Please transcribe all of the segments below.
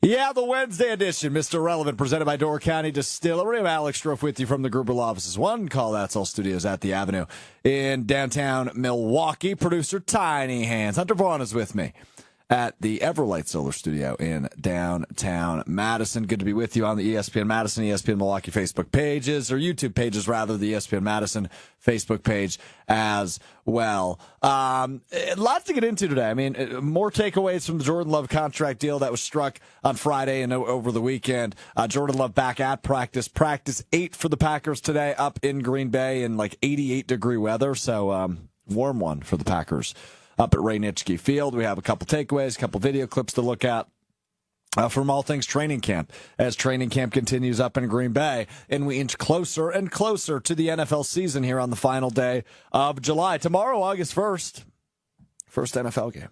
Yeah, the Wednesday edition, Mr. Relevant, presented by Door County Distillery. I'm Alex Strouf with you from the Gruber Law Offices. One call, that's all studios at the Avenue in downtown Milwaukee. Producer Tiny Hands. Hunter Vaughn is with me at the Everlight Solar Studio in downtown Madison. Good to be with you on the ESPN Madison, ESPN Milwaukee Facebook pages, or YouTube pages, rather, the ESPN Madison Facebook page as well. Lots to get into today. I mean, more takeaways from the Jordan Love contract deal that was struck on Friday and over the weekend. Jordan Love back at practice. Practice 8 for the Packers today up in Green Bay in like 88-degree weather, so warm one for the Packers up at Ray Nitschke Field. We have a couple takeaways, a couple video clips to look at from all things training camp, as training camp continues up in Green Bay, and we inch closer and closer to the NFL season here on the final day of July. Tomorrow, August 1st, first NFL game.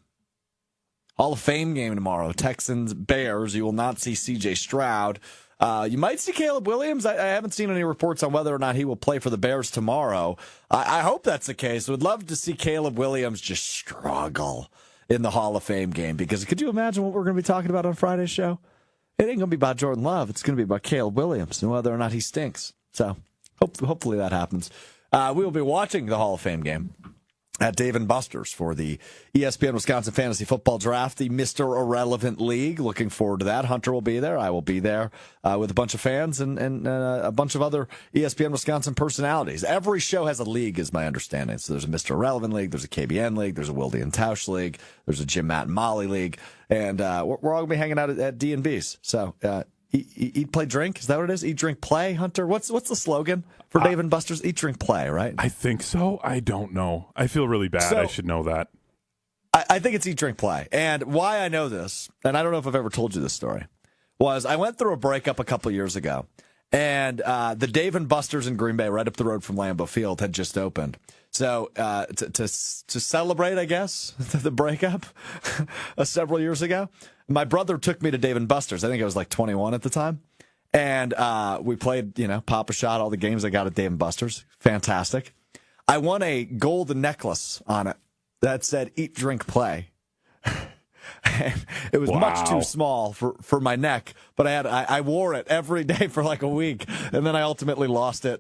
Hall of Fame game tomorrow, Texans-Bears. You will not see C.J. Stroud. You might see Caleb Williams. I haven't seen any reports on whether or not he will play for the Bears tomorrow. I hope that's the case. Would love to see Caleb Williams just struggle in the Hall of Fame game, because could you imagine what we're going to be talking about on Friday's show? It ain't going to be about Jordan Love. It's going to be about Caleb Williams and whether or not he stinks. So hopefully that happens. We will be watching the Hall of Fame game at Dave & Buster's for the ESPN Wisconsin Fantasy Football Draft, the Mr. Irrelevant League. Looking forward to that. Hunter will be there. I will be there with a bunch of fans and a bunch of other ESPN Wisconsin personalities. Every show has a league, is my understanding. So there's a Mr. Irrelevant League, there's a KBN League, there's a Wildy and Tausch League, there's a Jim, Matt, and Molly League, and we're all going to be hanging out at D&B's. So eat, play, drink. Is that what it is? Eat, drink, play, Hunter? What's the slogan for Dave & Buster's? Eat, drink, play, right? I think so. I don't know. I feel really bad. So, I should know that. I think it's eat, drink, play. And why I know this, and I don't know if I've ever told you this story, was I went through a breakup a couple years ago, and the Dave & Buster's in Green Bay, right up the road from Lambeau Field, had just opened. So to celebrate, I guess, the breakup several years ago, my brother took me to Dave & Buster's. I think I was like 21 at the time. And we played, Pop a Shot, all the games I got at Dave & Buster's. Fantastic. I won a gold necklace on it that said eat, drink, play. And it was much too small for my neck, but I wore it every day for like a week, and then I ultimately lost it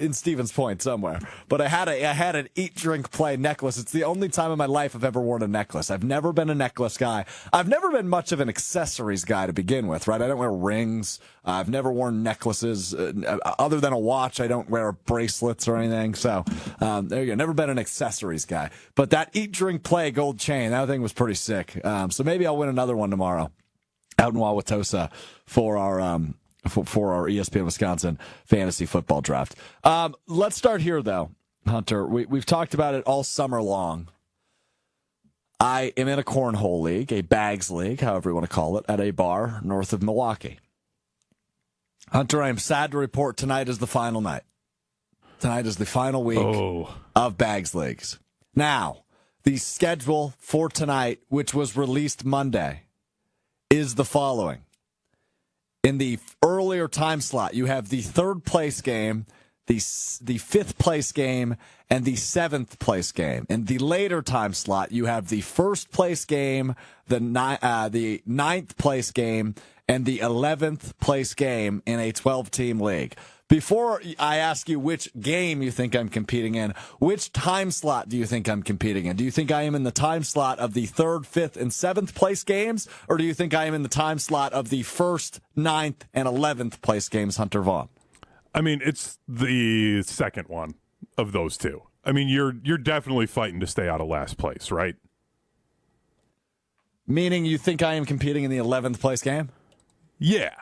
in Stevens Point somewhere. But I had an eat, drink, play necklace. It's the only time in my life I've ever worn a necklace. I've never been a necklace guy. I've never been much of an accessories guy to begin with, right? I don't wear rings. I've never worn necklaces other than a watch. I don't wear bracelets or anything. So there you go. Never been an accessories guy. But that eat, drink, play gold chain, that thing was pretty sick. So maybe I'll win another one tomorrow out in Wauwatosa for our ESPN Wisconsin Fantasy Football Draft. Let's start here, though, Hunter. We've talked about it all summer long. I am in a cornhole league, a bags league, however you want to call it, at a bar north of Milwaukee. Hunter, I am sad to report tonight is the final night. Tonight is the final week of bags leagues. Now, the schedule for tonight, which was released Monday, is the following. In the earlier time slot, you have the third place game, the fifth place game, and the seventh place game. In the later time slot, you have the first place game, the ninth place game, and the 11th place game in a 12-team league. Before I ask you which game you think I'm competing in, which time slot do you think I'm competing in? Do you think I am in the time slot of the third, fifth, and seventh place games, or do you think I am in the time slot of the first, ninth, and 11th place games, Hunter Vaughn? I mean, it's the second one of those two. I mean, you're definitely fighting to stay out of last place, right? Meaning you think I am competing in the 11th place game? Yeah.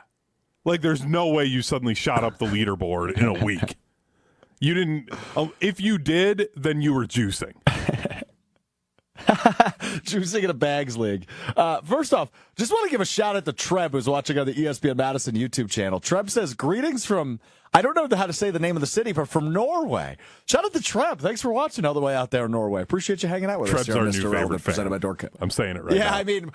Like, there's no way you suddenly shot up the leaderboard in a week. You didn't. If you did, then you were juicing. Juicing in a bags league. First off, just want to give a shout out to Treb, who's watching on the ESPN Madison YouTube channel. Treb says, greetings from, I don't know how to say the name of the city, but from Norway. Shout out to Treb. Thanks for watching all the way out there in Norway. Appreciate you hanging out with us here on Mr. Relevant, presented by Dork. I'm saying it right now. Yeah, I mean,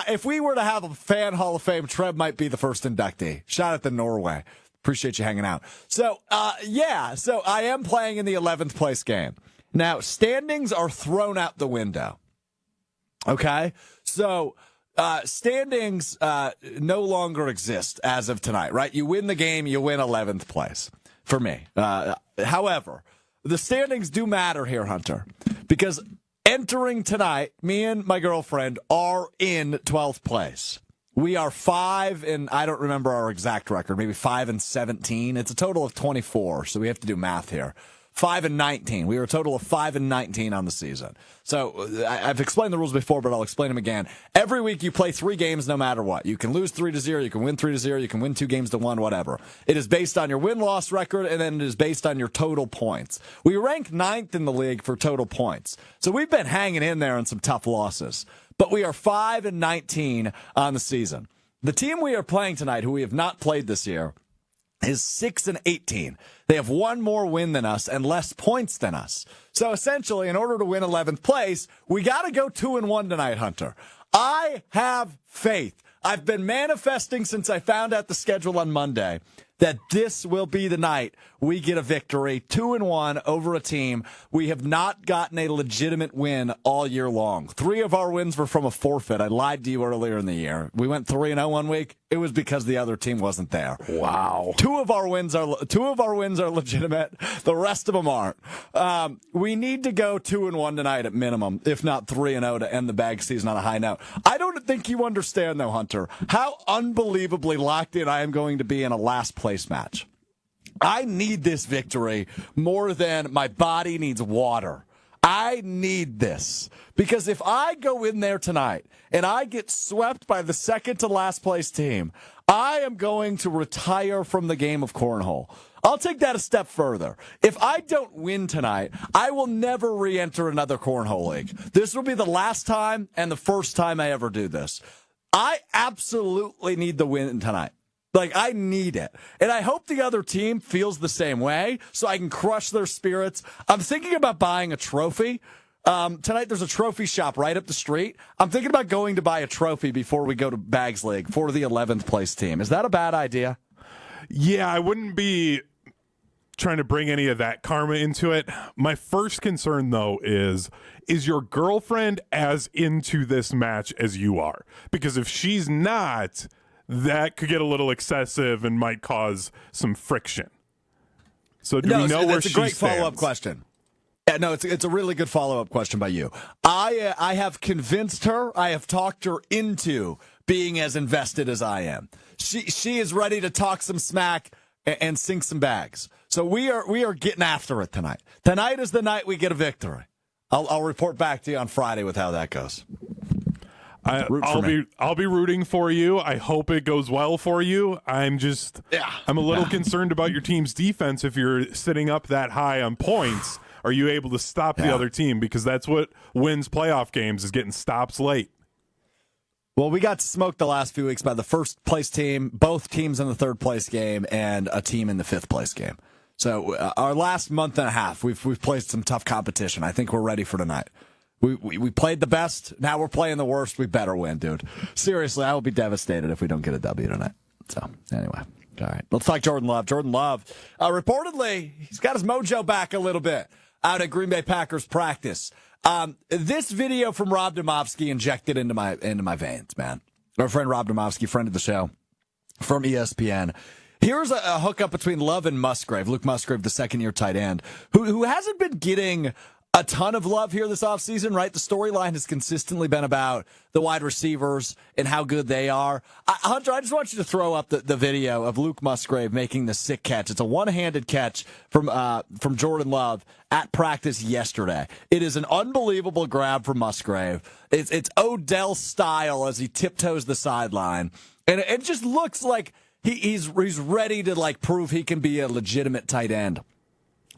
if we were to have a fan Hall of Fame, Treb might be the first inductee. Shout out to Norway. Appreciate you hanging out. So I am playing in the 11th place game. Now, standings are thrown out the window. Okay? So standings no longer exist as of tonight, right? You win the game, you win 11th place for me. However, the standings do matter here, Hunter, because entering tonight, me and my girlfriend are in 12th place. We are 5, and I don't remember our exact record, maybe 5-17. It's a total of 24, so we have to do math here. 5-19. We were a total of 5-19 on the season. So I've explained the rules before, but I'll explain them again. Every week you play 3 games no matter what. You can lose 3-0, you can win 3-0, you can win 2 games to 1, whatever. It is based on your win-loss record, and then it is based on your total points. We rank 9th in the league for total points. So we've been hanging in there in some tough losses. But we are 5-19 on the season. The team we are playing tonight, who we have not played this year, is 6-18. They have 1 more win than us and less points than us. So essentially, in order to win 11th place, we got to go 2-1 tonight, Hunter. I have faith. I've been manifesting since I found out the schedule on Monday that this will be the night we get a victory, 2-1 over a team. We have not gotten a legitimate win all year long. 3 of our wins were from a forfeit. I lied to you earlier in the year. We went 3-0 one week. It was because the other team wasn't there. Wow. 2 of our wins are legitimate. The rest of them aren't. We need to go 2-1 tonight at minimum, if not 3-0 to end the bag season on a high note. I don't think you understand, though, Hunter, how unbelievably locked in I am going to be in a last place match. I need this victory more than my body needs water. I need this because if I go in there tonight and I get swept by the second to last place team, I am going to retire from the game of cornhole. I'll take that a step further. If I don't win tonight, I will never re-enter another cornhole league. This will be the last time and the first time I ever do this. I absolutely need the win tonight. Like, I need it. And I hope the other team feels the same way so I can crush their spirits. I'm thinking about buying a trophy. Tonight there's a trophy shop right up the street. I'm thinking about going to buy a trophy before we go to Bags League for the 11th place team. Is that a bad idea? Yeah, I wouldn't be trying to bring any of that karma into it. My first concern, though, is your girlfriend as into this match as you are? Because if she's not, that could get a little excessive and might cause some friction. So do we know where she stands? That's a great follow-up question. Yeah, no, it's a really good follow-up question by you. I have convinced her, I have talked her into being as invested as I am. She is ready to talk some smack and sink some bags. So we are getting after it tonight. Tonight is the night we get a victory. I'll report back to you on Friday with how that goes. I'll be rooting for you. I hope it goes well for you. I'm a little concerned about your team's defense. If you're sitting up that high on points, are you able to stop the other team? Because that's what wins playoff games, is getting stops late. Well, we got smoked the last few weeks by the first place team, both teams in the third place game, and a team in the 5th place game. So our last month and a half, we've played some tough competition. I think we're ready for tonight. We played the best. Now we're playing the worst. We better win, dude. Seriously, I will be devastated if we don't get a W tonight. So, anyway. All right. Let's talk Jordan Love. Jordan Love, reportedly, he's got his mojo back a little bit out at Green Bay Packers practice. This video from Rob Demovsky injected into my veins, man. Our friend Rob Demovsky, friend of the show from ESPN. Here's a hookup between Love and Musgrave, Luke Musgrave, the second-year tight end, who hasn't been getting a ton of love here this offseason, right? The storyline has consistently been about the wide receivers and how good they are. Hunter, I just want you to throw up the video of Luke Musgrave making the sick catch. It's a one-handed catch from Jordan Love at practice yesterday. It is an unbelievable grab from Musgrave. It's Odell style as he tiptoes the sideline. And it just looks like he's ready to, like, prove he can be a legitimate tight end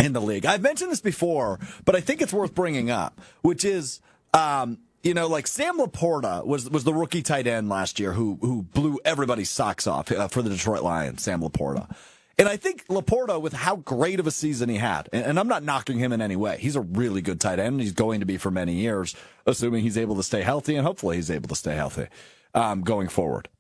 in the league. I've mentioned this before, but I think it's worth bringing up, which is, like Sam Laporta was the rookie tight end last year who blew everybody's socks off for the Detroit Lions, Sam Laporta. And I think Laporta, with how great of a season he had, and I'm not knocking him in any way, he's a really good tight end. He's going to be for many years, assuming he's able to stay healthy, and hopefully he's able to stay healthy going forward.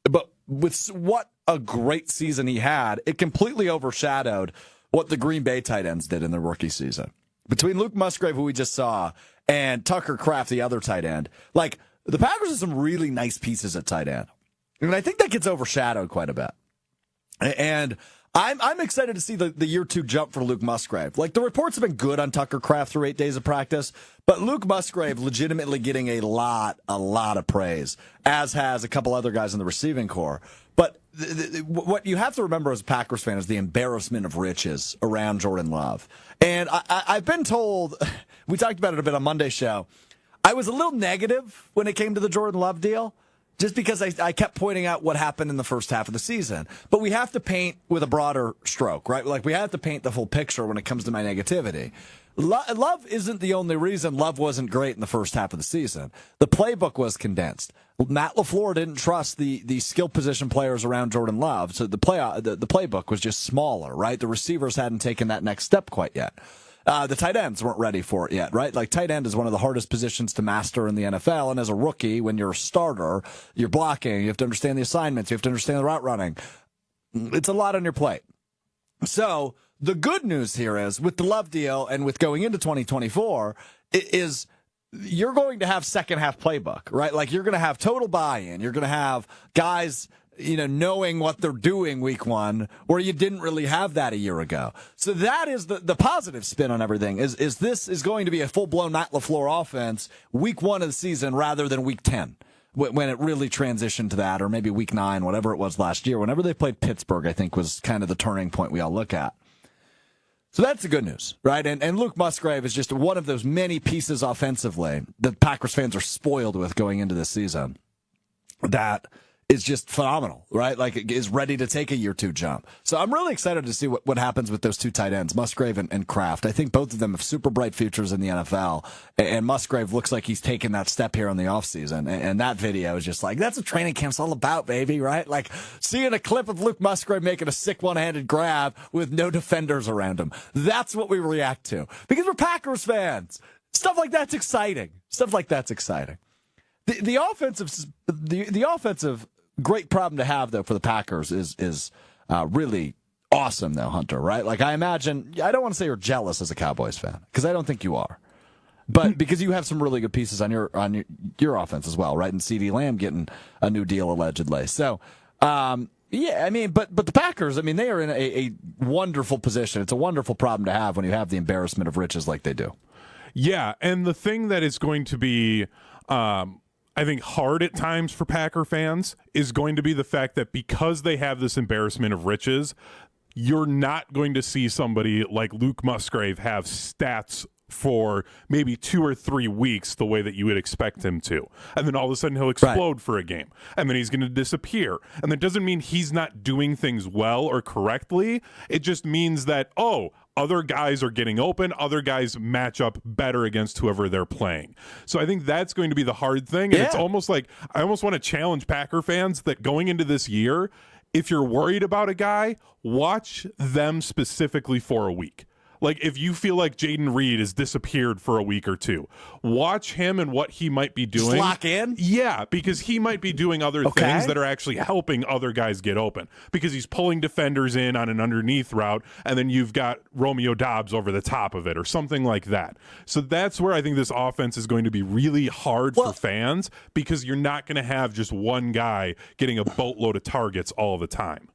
But with what a great season he had, it completely overshadowed what the Green Bay tight ends did in their rookie season. Between Luke Musgrave, who we just saw, and Tucker Kraft, the other tight end, like, the Packers have some really nice pieces at tight end. And I think that gets overshadowed quite a bit. And I'm excited to see the year 2 jump for Luke Musgrave. Like, the reports have been good on Tucker Kraft through 8 days of practice, but Luke Musgrave legitimately getting a lot of praise, as has a couple other guys in the receiving corps. But what you have to remember as a Packers fan is the embarrassment of riches around Jordan Love. And I've been told, we talked about it a bit on Monday's show, I was a little negative when it came to the Jordan Love deal, just because I kept pointing out what happened in the first half of the season. But we have to paint with a broader stroke, right? Like, we have to paint the full picture when it comes to my negativity. Love isn't the only reason Love wasn't great in the first half of the season. The playbook was condensed. Matt LaFleur didn't trust the skill position players around Jordan Love, so the playbook was just smaller, right? The receivers hadn't taken that next step quite yet. The tight ends weren't ready for it yet, right? Like, tight end is one of the hardest positions to master in the NFL. And as a rookie, when you're a starter, you're blocking, you have to understand the assignments, you have to understand the route running. It's a lot on your plate. So the good news here is, with the Love deal and with going into 2024, is you're going to have second half playbook, right? Like, you're going to have total buy-in. You're going to have guys, knowing what they're doing week 1, where you didn't really have that a year ago. So that is the positive spin on everything, is this is going to be a full-blown Matt LaFleur offense week 1 of the season rather than week 10, when it really transitioned to that, or maybe week 9, whatever it was last year. Whenever they played Pittsburgh, I think was kind of the turning point we all look at. So that's the good news, right? And Luke Musgrave is just one of those many pieces offensively that Packers fans are spoiled with going into this season that is just phenomenal, right? Like, is ready to take a year 2 jump. So I'm really excited to see what happens with those 2 tight ends, Musgrave and Kraft. I think both of them have super bright futures in the NFL, and Musgrave looks like he's taken that step here in the offseason. And that video is just like, that's what training camp's all about, baby, right? Like, seeing a clip of Luke Musgrave making a sick one-handed grab with no defenders around him. That's what we react to, because we're Packers fans. Stuff like that's exciting. The offensive great problem to have, though, for the Packers is really awesome, though, Hunter, right? Like, I imagine, I don't want to say you're jealous as a Cowboys fan, because I don't think you are, but because you have some really good pieces on your offense as well, right? And CeeDee Lamb getting a new deal allegedly. So, yeah, I mean, but the Packers, I mean, they are in a wonderful position. It's a wonderful problem to have when you have the embarrassment of riches like they do. Yeah, and the thing that is going to be, I think, hard at times for Packer fans is going to be the fact that because they have this embarrassment of riches, you're not going to see somebody like Luke Musgrave have stats for maybe 2 or 3 weeks the way that you would expect him to. And then all of a sudden he'll explode for a game. And then he's going to disappear. And that doesn't mean he's not doing things well or correctly. It just means that, other guys are getting open. Other guys match up better against whoever they're playing. So I think that's going to be the hard thing. And it's almost like, I almost want to challenge Packer fans that going into this year, if you're worried about a guy, watch them specifically for a week. Like, if you feel like Jaden Reed has disappeared for a week or 2, watch him and what he might be doing. Just lock in? Yeah, because he might be doing other things that are actually helping other guys get open. Because he's pulling defenders in on an underneath route, and then you've got Romeo Doubs over the top of it, or something like that. So that's where I think this offense is going to be really hard for fans, because you're not going to have just one guy getting a boatload of targets all the time.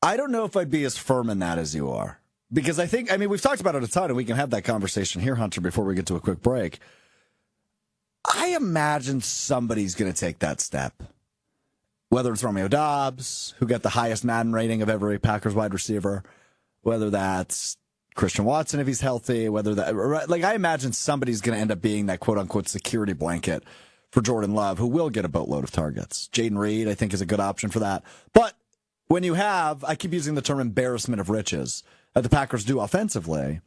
I don't know if I'd be as firm in that as you are, because we've talked about it a ton, and we can have that conversation here, Hunter, before we get to a quick break. I imagine somebody's going to take that step, whether it's Romeo Doubs, who got the highest Madden rating of every Packers wide receiver, whether that's Christian Watson if he's healthy, I imagine somebody's going to end up being that quote-unquote security blanket for Jordan Love, who will get a boatload of targets. Jaden Reed, I think, is a good option for that. But when you have, I keep using the term embarrassment of riches that the Packers do offensively,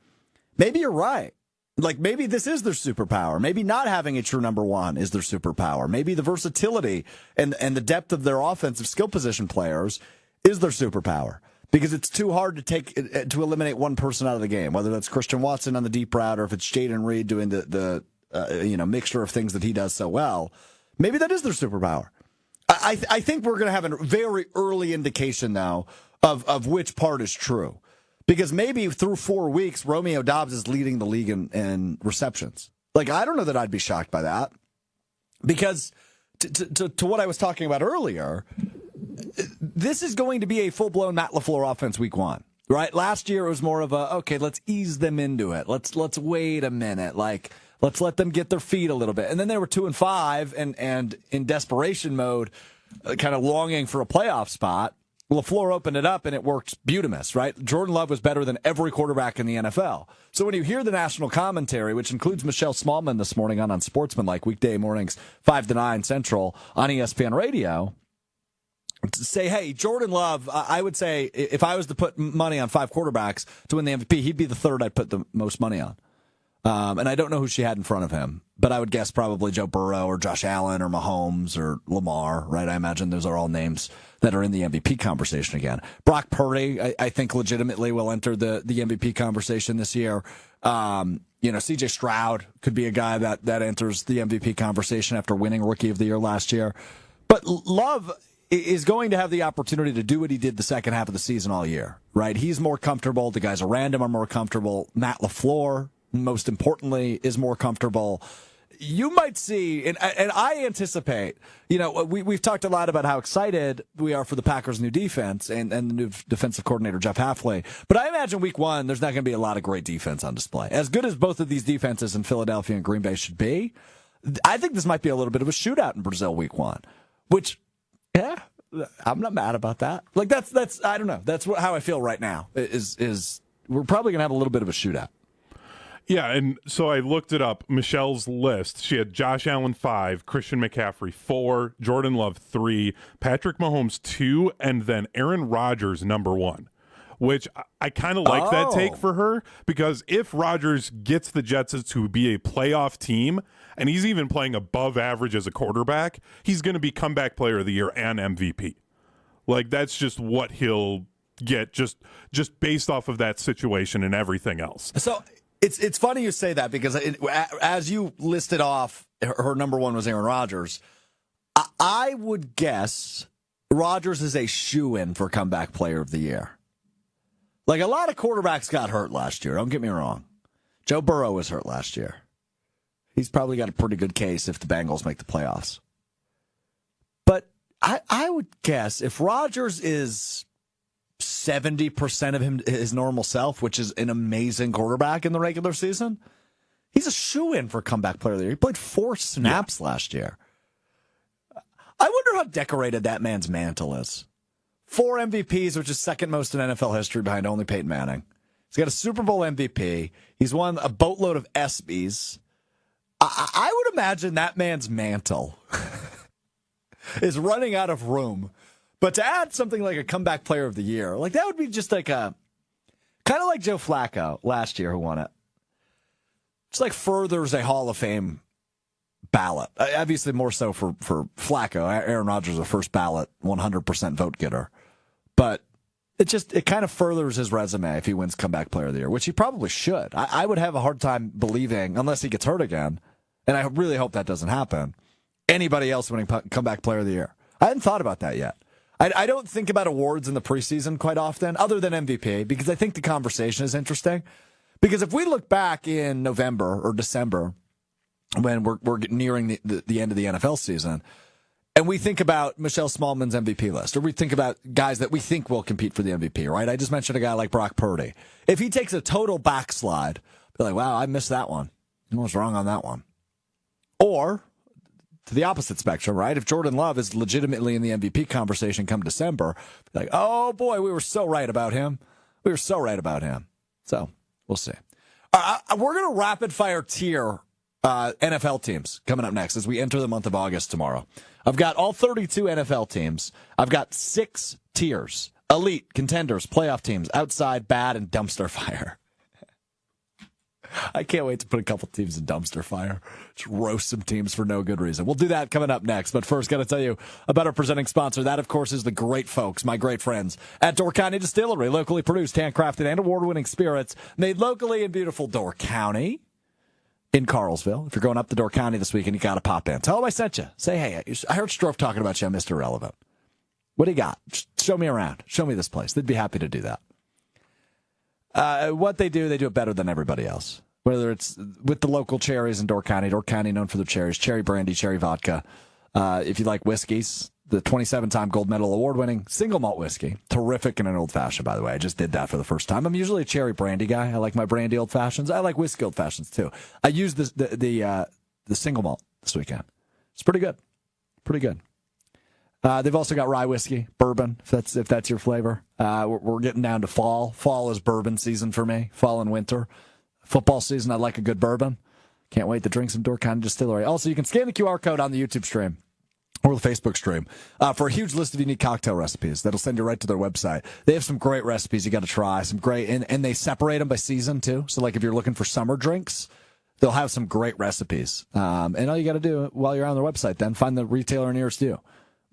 maybe you're right. Like, maybe this is their superpower. Maybe not having a true number 1 is their superpower. Maybe the versatility and the depth of their offensive skill position players is their superpower, because it's too hard to eliminate one person out of the game, whether that's Christian Watson on the deep route or if it's Jaden Reed doing the mixture of things that he does so well. Maybe that is their superpower. I think we're going to have a very early indication now of which part is true, because maybe through 4 weeks, Romeo Doubs is leading the league in receptions. Like, I don't know that I'd be shocked by that. Because to what I was talking about earlier, this is going to be a full-blown Matt LaFleur offense week one, right? Last year it was more of a, okay, let's ease them into it. Let's wait a minute. Like, let's let them get their feet a little bit. And then they were 2-5 and in desperation mode, kind of longing for a playoff spot. LaFleur opened it up, and it worked beautimous, right? Jordan Love was better than every quarterback in the NFL. So when you hear the national commentary, which includes Michelle Smallman this morning on Sportsmanlike, weekday mornings, 5 to 9 Central on ESPN Radio, to say, hey, Jordan Love, I would say if I was to put money on 5 quarterbacks to win the MVP, he'd be the third I'd put the most money on. And I don't know who she had in front of him, but I would guess probably Joe Burrow or Josh Allen or Mahomes or Lamar, right? I imagine those are all names that are in the MVP conversation again. Brock Purdy, I think legitimately will enter the MVP conversation this year. CJ Stroud could be a guy that enters the MVP conversation after winning Rookie of the Year last year. But Love is going to have the opportunity to do what he did the second half of the season all year, right? He's more comfortable. The guys around him are more comfortable. Matt LaFleur, most importantly, is more comfortable. You might see, and I anticipate, we've talked a lot about how excited we are for the Packers' new defense and the new defensive coordinator, Jeff Hafley. But I imagine week one, there's not going to be a lot of great defense on display. As good as both of these defenses in Philadelphia and Green Bay should be, I think this might be a little bit of a shootout in Brazil week one, which, yeah, I'm not mad about that. Like, that's I don't know. That's how I feel right now, is we're probably going to have a little bit of a shootout. Yeah, and so I looked it up. Michelle's list. She had Josh Allen 5, Christian McCaffrey 4, Jordan Love 3, Patrick Mahomes 2, and then Aaron Rodgers number 1, which I kind of like that take for her, because if Rodgers gets the Jets to be a playoff team, and he's even playing above average as a quarterback, he's going to be comeback player of the year and MVP. Like, that's just what he'll get just based off of that situation and everything else. So It's funny you say that, because as you listed off, her number 1 was Aaron Rodgers. I would guess Rodgers is a shoo-in for comeback player of the year. Like, a lot of quarterbacks got hurt last year. Don't get me wrong. Joe Burrow was hurt last year. He's probably got a pretty good case if the Bengals make the playoffs. But I would guess if Rodgers is 70% of his normal self, which is an amazing quarterback in the regular season, he's a shoo-in for comeback player of the year. He played 4 snaps last year. I wonder how decorated that man's mantle is. 4 MVPs, which is second most in NFL history behind only Peyton Manning. He's got a Super Bowl MVP. He's won a boatload of ESPYs. I would imagine that man's mantle is running out of room. But to add something like a comeback player of the year, like, that would be just like kind of like Joe Flacco last year who won it. It's like furthers a Hall of Fame ballot. Obviously more so for Flacco. Aaron Rodgers is a first ballot 100% vote getter. But it kind of furthers his resume if he wins comeback player of the year, which he probably should. I would have a hard time believing, unless he gets hurt again, and I really hope that doesn't happen, anybody else winning comeback player of the year. I hadn't thought about that yet. I don't think about awards in the preseason quite often, other than MVP, because I think the conversation is interesting. Because if we look back in November or December, when we're nearing the end of the NFL season, and we think about Michelle Smallman's MVP list, or we think about guys that we think will compete for the MVP, right? I just mentioned a guy like Brock Purdy. If he takes a total backslide, be like, wow, I missed that one. What was wrong on that one? Or to the opposite spectrum, right? If Jordan Love is legitimately in the MVP conversation come December, like, oh boy, we were so right about him. We were so right about him. So we'll see. We're going to rapid fire tier NFL teams coming up next as we enter the month of August tomorrow. I've got all 32 NFL teams. I've got 6 tiers: elite, contenders, playoff teams, outside, bad, and dumpster fire. I can't wait to put a couple teams in dumpster fire. Just roast some teams for no good reason. We'll do that coming up next. But first, got to tell you about our presenting sponsor. That, of course, is the great folks, my great friends at Door County Distillery. Locally produced, handcrafted, and award-winning spirits made locally in beautiful Door County in Carlsville. If you're going up to Door County this weekend, you got to pop in. Tell them I sent you. Say, hey, I heard Strouf talking about you on Mr. Relevant. What do you got? Just show me around. Show me this place. They'd be happy to do that. What they do it better than everybody else. whether it's with the local cherries in Door County known for their cherries, cherry brandy, cherry vodka. If you like whiskeys, the 27-time gold medal award-winning single malt whiskey. Terrific in an old-fashioned, by the way. I just did that for the first time. I'm usually a cherry brandy guy. I like my brandy old-fashions. I like whiskey old-fashions, too. I used the single malt this weekend. It's pretty good. Pretty good. They've also got rye whiskey, bourbon, if that's your flavor. We're getting down to fall. Fall is bourbon season for me, fall and winter. Football season, I like a good bourbon. Can't wait to drink some Door County Distillery. Also, you can scan the QR code on the YouTube stream or the Facebook stream for a huge list of unique cocktail recipes that'll send you right to their website. They have some great recipes you got to try, some great, and they separate them by season too. So like if you're looking for summer drinks, they'll have some great recipes. And all you got to do while you're on their website, then find the retailer nearest you.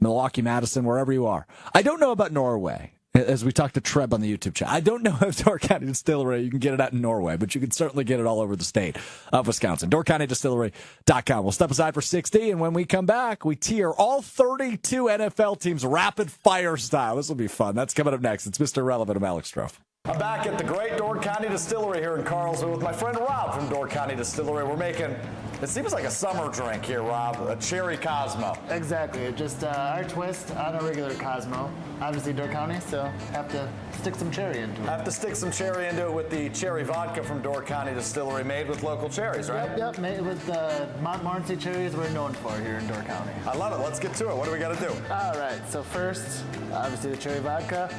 Milwaukee, Madison, wherever you are. I don't know about Norway. As we talked to Treb on the YouTube chat, I don't know if Door County Distillery, you can get it out in Norway, but you can certainly get it all over the state of Wisconsin. DoorCountyDistillery.com. We'll step aside for 60, and when we come back, we tier all 32 NFL teams rapid fire style. This will be fun. That's coming up next. It's Mr. Relevant. I'm Alex Strouf. I'm back at the great Door County Distillery here in Carlsbad with my friend Rob from Door County Distillery. We're making, it seems like a summer drink here, Rob, a cherry Cosmo. Exactly. Just our twist on a regular Cosmo. Obviously Door County, so have to stick some cherry into it. Have to stick some cherry into it with the cherry vodka from Door County Distillery, made with local cherries, right? Yep, made with the Montmorency cherries we're known for here in Door County. I love it. Let's get to it. What do we got to do? All right, so first, obviously the cherry vodka.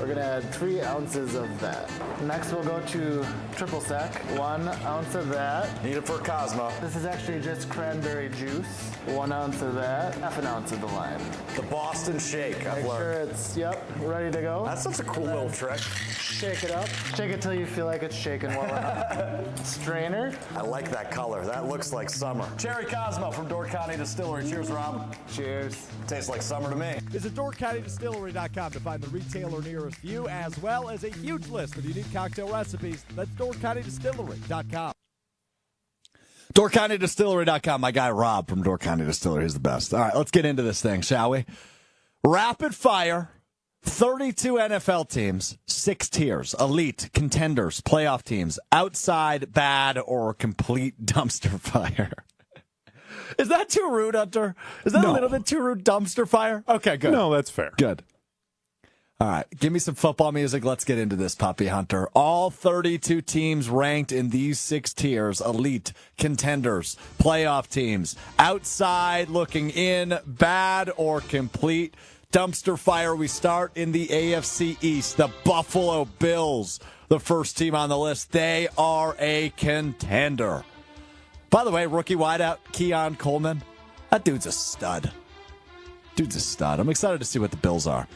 We're gonna add 3 ounces of that. Next we'll go to triple sec, 1 ounce of that. Need it for a Cosmo. This is actually just cranberry juice, 1 ounce of that, half an ounce of the lime. The Boston Shake, I've Make sure learned. it's, ready to go. That's such a cool little trick. Shake it up. Shake it till you feel like it's shaking well enough. Strainer. I like that color. That looks like summer. Cherry Cosmo from Door County Distillery. Cheers, Rob. Cheers. Tastes like summer to me. Visit DoorCountyDistillery.com to find the retailer nearest you, as well as a huge list of unique cocktail recipes. That's DoorCountyDistillery.com. DoorCountyDistillery.com. My guy Rob from Door County Distillery is the best. All right, let's get into this thing, shall we? Rapid fire. 32 NFL teams, 6 tiers, elite, contenders, playoff teams, outside, bad, or complete dumpster fire. Is that too rude, Hunter? Is that a little bit too rude, dumpster fire? Okay, good. No, that's fair. Good. All right, give me some football music. Let's get into this, Puppy Hunter. All 32 teams ranked in these 6 tiers, elite, contenders, playoff teams, outside, looking in, bad, or complete dumpster fire. We start in the AFC East. The Buffalo Bills, the first team on the list. They are a contender. By the way, rookie wideout Keon Coleman. That dude's a stud. I'm excited to see what the Bills are.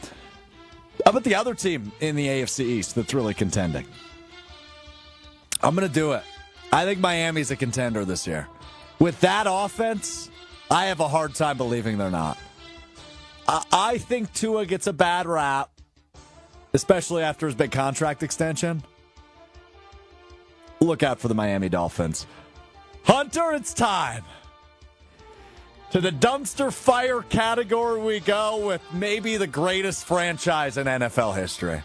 How about the other team in the AFC East that's really contending? I'm going to do it. I think Miami's a contender this year. With that offense, I have a hard time believing they're not. I think Tua gets a bad rap, especially after his big contract extension. Look out for the Miami Dolphins. Hunter, it's time. To the dumpster fire category we go with maybe the greatest franchise in NFL history.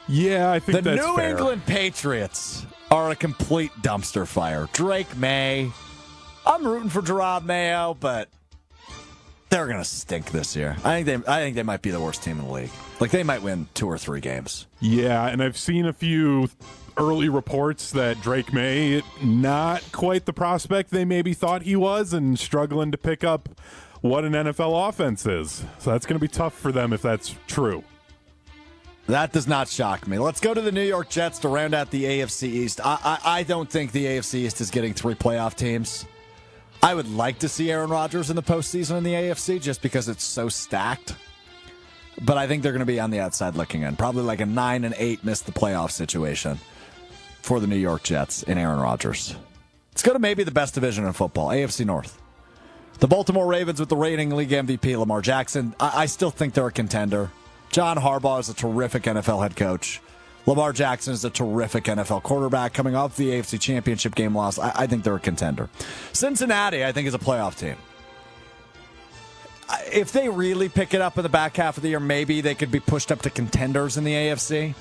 Yeah, I think that's fair. The New England Patriots are a complete dumpster fire. Drake May. I'm rooting for Gerard Mayo, but they're going to stink this year. I think they might be the worst team in the league. Like, they might win 2 or 3 games. Yeah, and I've seen a few early reports that Drake May, not quite the prospect they maybe thought he was, and struggling to pick up what an NFL offense is. So that's going to be tough for them if that's true. That does not shock me. Let's go to the New York Jets to round out the AFC East. I don't think the AFC East is getting 3 playoff teams. I would like to see Aaron Rodgers in the postseason in the AFC just because it's so stacked. But I think they're going to be on the outside looking in. Probably like a 9-8 miss the playoff situation for the New York Jets and Aaron Rodgers. Let's go to maybe the best division in football, AFC North. The Baltimore Ravens with the reigning league MVP, Lamar Jackson. I still think they're a contender. John Harbaugh is a terrific NFL head coach. Lamar Jackson is a terrific NFL quarterback coming off the AFC Championship game loss. I think they're a contender. Cincinnati, I think, is a playoff team. If they really pick it up in the back half of the year, maybe they could be pushed up to contenders in the AFC.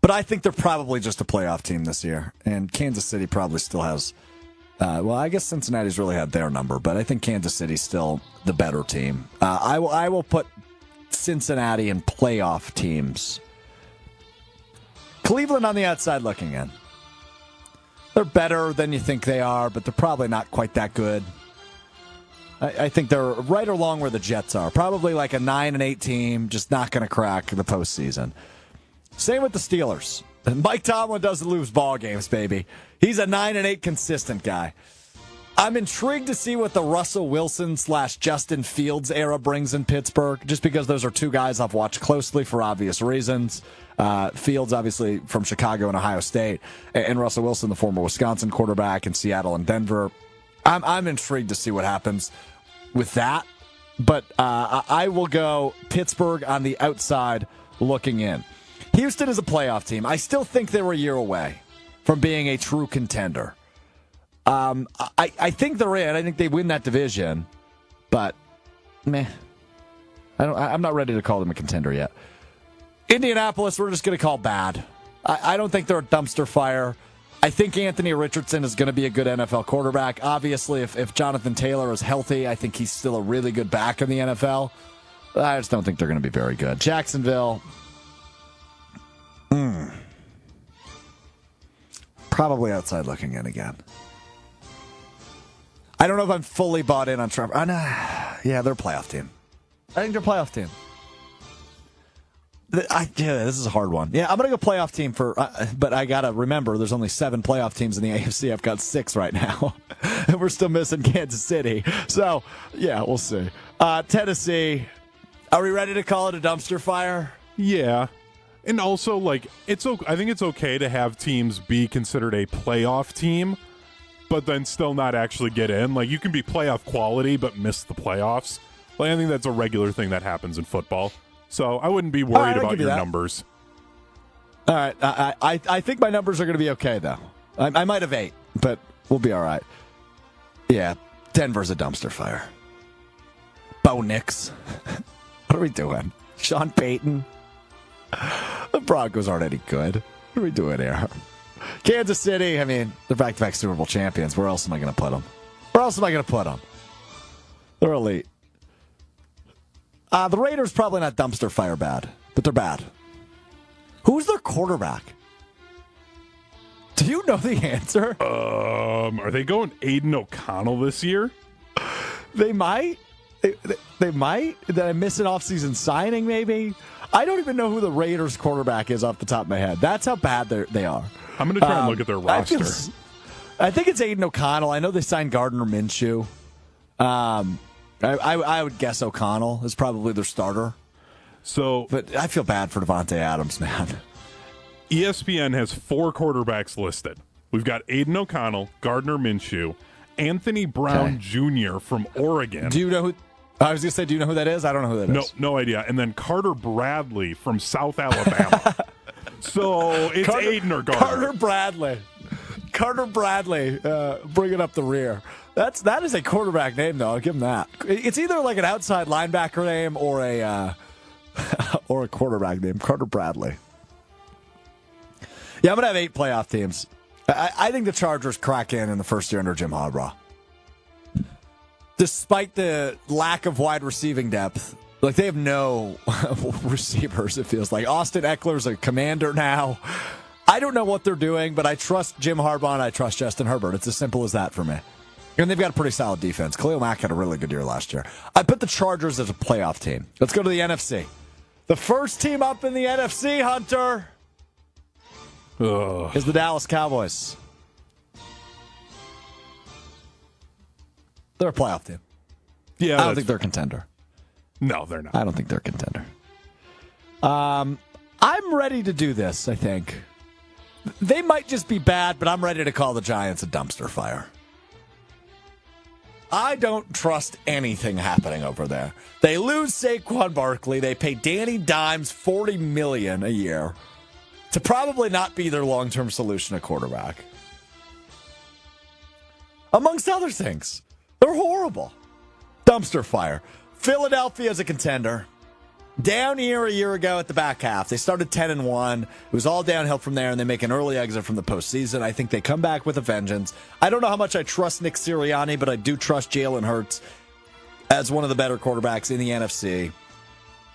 But I think they're probably just a playoff team this year. And Kansas City probably still has, well, I guess Cincinnati's really had their number, but I think Kansas City's still the better team. I will put Cincinnati in playoff teams. Cleveland on the outside looking in. They're better than you think they are, but they're probably not quite that good. I think they're right along where the Jets are. Probably like a 9-8 team, just not going to crack the postseason. Same with the Steelers. Mike Tomlin doesn't lose ball games, baby. He's a 9-8 consistent guy. I'm intrigued to see what the Russell Wilson / Justin Fields era brings in Pittsburgh, just because those are two guys I've watched closely for obvious reasons. Fields, obviously, from Chicago and Ohio State, and Russell Wilson, the former Wisconsin quarterback in Seattle and Denver. I'm intrigued to see what happens with that, but I will go Pittsburgh on the outside looking in. Houston is a playoff team. I still think they were a year away from being a true contender. I think they're in. I think they win that division, but meh. I'm not ready to call them a contender yet. Indianapolis, we're just going to call bad. I don't think they're a dumpster fire. I think Anthony Richardson is going to be a good NFL quarterback. Obviously, if Jonathan Taylor is healthy, I think he's still a really good back in the NFL. I just don't think they're going to be very good. Jacksonville, probably outside looking in again. I don't know if I'm fully bought in on Trevor. Yeah, they're a playoff team. I think they're a playoff team. This is a hard one. Yeah, I'm going to go playoff team but I got to remember there's only 7 playoff teams in the AFC. I've got 6 right now. And we're still missing Kansas City. So, yeah, we'll see. Tennessee, are we ready to call it a dumpster fire? Yeah. And also, I think it's okay to have teams be considered a playoff team, but then still not actually get in. Like, you can be playoff quality, but miss the playoffs. I think that's a regular thing that happens in football. So I wouldn't be worried about your numbers. All right. I think my numbers are going to be okay, though. I might have 8, but we'll be all right. Yeah, Denver's a dumpster fire. Bo Nix. What are we doing? Sean Payton. The Broncos aren't any good. What are we doing here? Kansas City, I mean, they're back-to-back Super Bowl champions. Where else am I going to put them? They're elite. The Raiders probably not dumpster fire bad, but they're bad. Who's their quarterback? Do you know the answer? Are they going Aiden O'Connell this year? They might. They might. Did I miss an offseason signing, maybe? I don't even know who the Raiders quarterback is off the top of my head. That's how bad they are. I'm going to try and look at their roster. I think it's Aiden O'Connell. I know they signed Gardner Minshew. I would guess O'Connell is probably their starter. But I feel bad for Devontae Adams, man. ESPN has 4 quarterbacks listed. We've got Aiden O'Connell, Gardner Minshew, Anthony Brown Jr. from Oregon. Do you know who? I was going to say, do you know who that is? I don't know who that is. No idea. And then Carter Bradley from South Alabama. So it's Aiden or Gardner. Carter Bradley, bringing up the rear. That is a quarterback name, though. I'll give him that. It's either like an outside linebacker name or a quarterback name. Carter Bradley. Yeah, I'm gonna have 8 playoff teams. I think the Chargers crack in the first year under Jim Harbaugh. Despite the lack of wide receiving depth, they have no receivers. It feels like Austin Eckler's a commander now. I don't know what they're doing, but I trust Jim Harbaugh and I trust Justin Herbert. It's as simple as that for me. And they've got a pretty solid defense. Khalil Mack had a really good year last year. I put the Chargers as a playoff team. Let's go to the NFC. The first team up in the NFC, Hunter, is the Dallas Cowboys. They're a playoff team. Yeah, I don't think they're a contender. No, they're not. I don't think they're a contender. I'm ready to do this, I think. They might just be bad, but I'm ready to call the Giants a dumpster fire. I don't trust anything happening over there. They lose Saquon Barkley. They pay Danny Dimes $40 million a year to probably not be their long-term solution at quarterback. Amongst other things, they're horrible. Dumpster fire. Philadelphia is a contender. Down year a year ago at the back half. They started 10-1. It was all downhill from there, and they make an early exit from the postseason. I think they come back with a vengeance. I don't know how much I trust Nick Sirianni, but I do trust Jalen Hurts as one of the better quarterbacks in the NFC.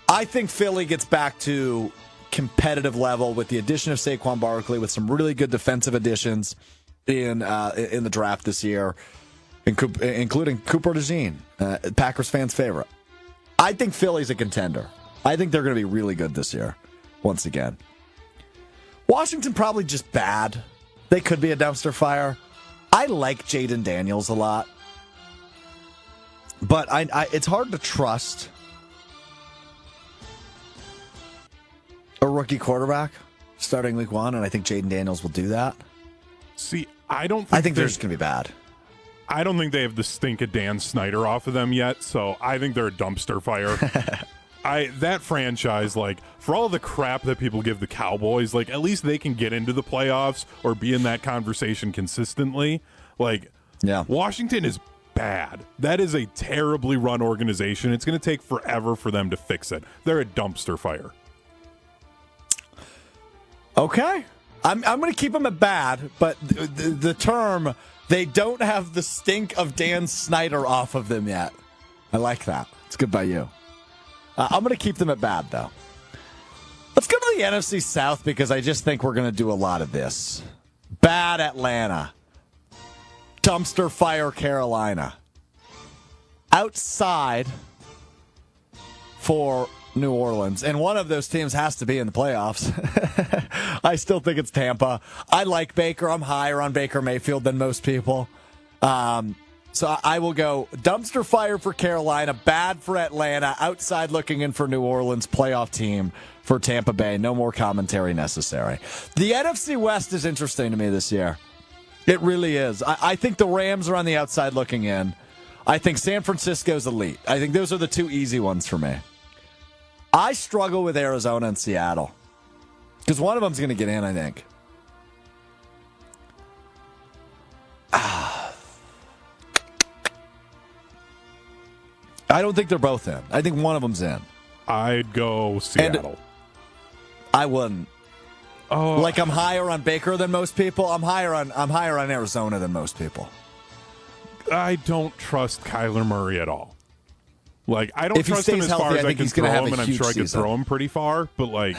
I think Philly gets back to competitive level with the addition of Saquon Barkley, with some really good defensive additions in the draft this year, including Cooper DeJean, Packers fans' favorite. I think Philly's a contender. I think they're going to be really good this year, once again. Washington probably just bad. They could be a dumpster fire. I like Jaden Daniels a lot, but it's hard to trust a rookie quarterback starting week 1, and I think Jaden Daniels will do that. See, I think they're just going to be bad. I don't think they have the stink of Dan Snyder off of them yet, so I think they're a dumpster fire. That franchise, like, for all the crap that people give the Cowboys, like, at least they can get into the playoffs or be in that conversation consistently. Like, yeah. Washington is bad. That is a terribly run organization. It's going to take forever for them to fix it. They're a dumpster fire. Okay. I'm going to keep them at bad, but the term, they don't have the stink of Dan Snyder off of them yet. I like that. It's good by you. I'm going to keep them at bad, though. Let's go to the NFC South because I just think we're going to do a lot of this. Bad Atlanta. Dumpster fire Carolina. Outside for New Orleans. And one of those teams has to be in the playoffs. I still think it's Tampa. I like Baker. I'm higher on Baker Mayfield than most people. So I will go dumpster fire for Carolina, bad for Atlanta, outside looking in for New Orleans, playoff team for Tampa Bay. No more commentary necessary. The NFC West is interesting to me this year. It really is. I think the Rams are on the outside looking in. I think San Francisco's elite. I think those are the two easy ones for me. I struggle with Arizona and Seattle because one of them's going to get in, I think. I don't think they're both in. I think one of them's in. I'd go Seattle. And I wouldn't. Oh, like I'm higher on Baker than most people. I'm higher on Arizona than most people. I don't trust Kyler Murray at all. Like, I don't if trust him as healthy, far as I can throw him, and I'm sure I can season. throw him pretty far. But like,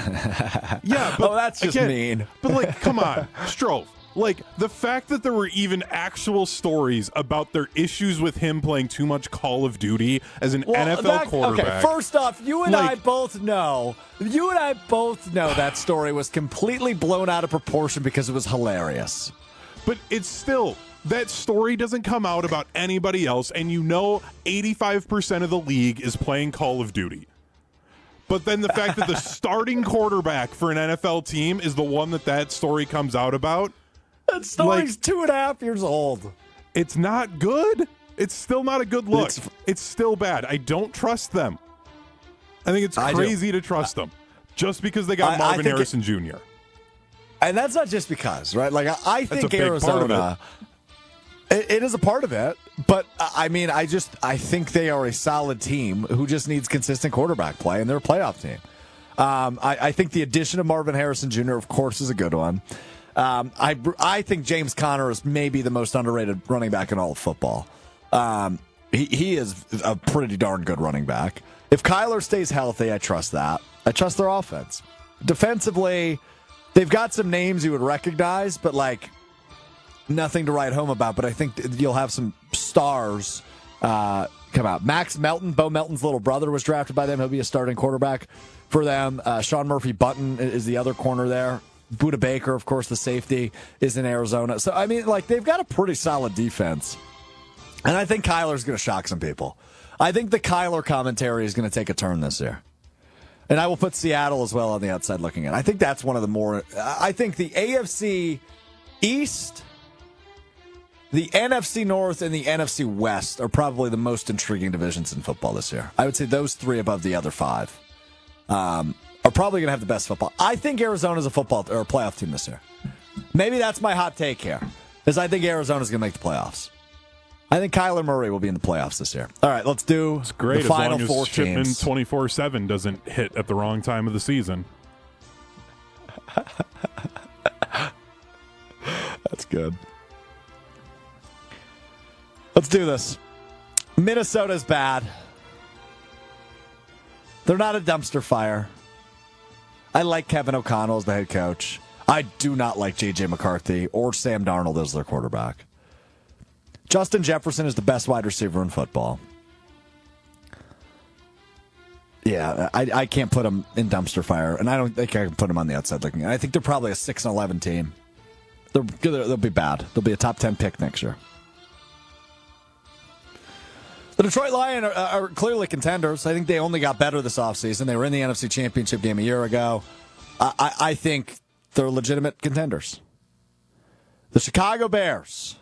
yeah. But that's just mean. But like, come on, Strouf. Like, the fact that there were even actual stories about their issues with him playing too much Call of Duty as an NFL quarterback. Okay, first off, you and I both know that story was completely blown out of proportion because it was hilarious. But it's still, that story doesn't come out about anybody else, and 85% of the league is playing Call of Duty. But then the fact that the starting quarterback for an NFL team is the one that story comes out about. That story's 2.5 years old. It's not good. It's still not a good look. It's still bad. I don't trust them. I think it's crazy to trust them just because they got Marvin Harrison Jr. And that's not just because, right? Like, I think That's a big Arizona, part of it is a part of it. But, I mean, I think they are a solid team who just needs consistent quarterback play, and they're a playoff team. I think the addition of Marvin Harrison Jr., of course, is a good one. I think James Conner is maybe the most underrated running back in all of football. He is a pretty darn good running back. If Kyler stays healthy, I trust that. I trust their offense. Defensively, they've got some names you would recognize, but like nothing to write home about. But I think you'll have some stars come out. Max Melton, Bo Melton's little brother, was drafted by them. He'll be a starting quarterback for them. Sean Murphy-Bunting is the other corner there. Budda Baker, of course, the safety, is in Arizona. So, I mean, like, they've got a pretty solid defense. And I think Kyler's going to shock some people. I think the Kyler commentary is going to take a turn this year. And I will put Seattle as well on the outside looking in. I think that's one of the more... I think the AFC East, the NFC North, and the NFC West are probably the most intriguing divisions in football this year. I would say those three above the other five. Are probably going to have the best football. I think Arizona's a football or a playoff team this year. Maybe that's my hot take here, is I think Arizona's going to make the playoffs. I think Kyler Murray will be in the playoffs this year. All right, let's do Great, the final as long four as Shipman teams. 24/7 doesn't hit at the wrong time of the season. That's good. Let's do this. Minnesota's bad. They're not a dumpster fire. I like Kevin O'Connell as the head coach. I do not like J.J. McCarthy or Sam Darnold as their quarterback. Justin Jefferson is the best wide receiver in football. Yeah, I can't put him in dumpster fire, and I don't think I can put him on the outside looking. I think they're probably a 6-11 team. They'll be bad. They'll be a top 10 pick next year. The Detroit Lions are clearly contenders. I think they only got better this offseason. They were in the NFC Championship game a year ago. I think they're legitimate contenders. The Chicago Bears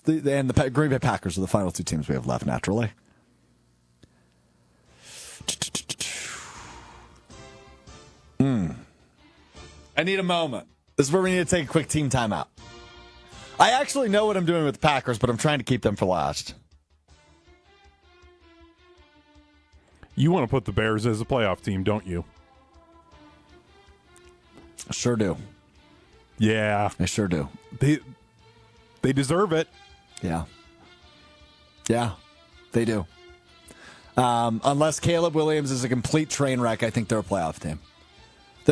and the Green Bay Packers are the final two teams we have left, naturally. I need a moment. This is where we need to take a quick team timeout. I actually know what I'm doing with the Packers, but I'm trying to keep them for last. You want to put the Bears as a playoff team, don't you? I sure do. Yeah. I sure do. They deserve it. Yeah. Yeah, they do. Unless Caleb Williams is a complete train wreck, I think they're a playoff team.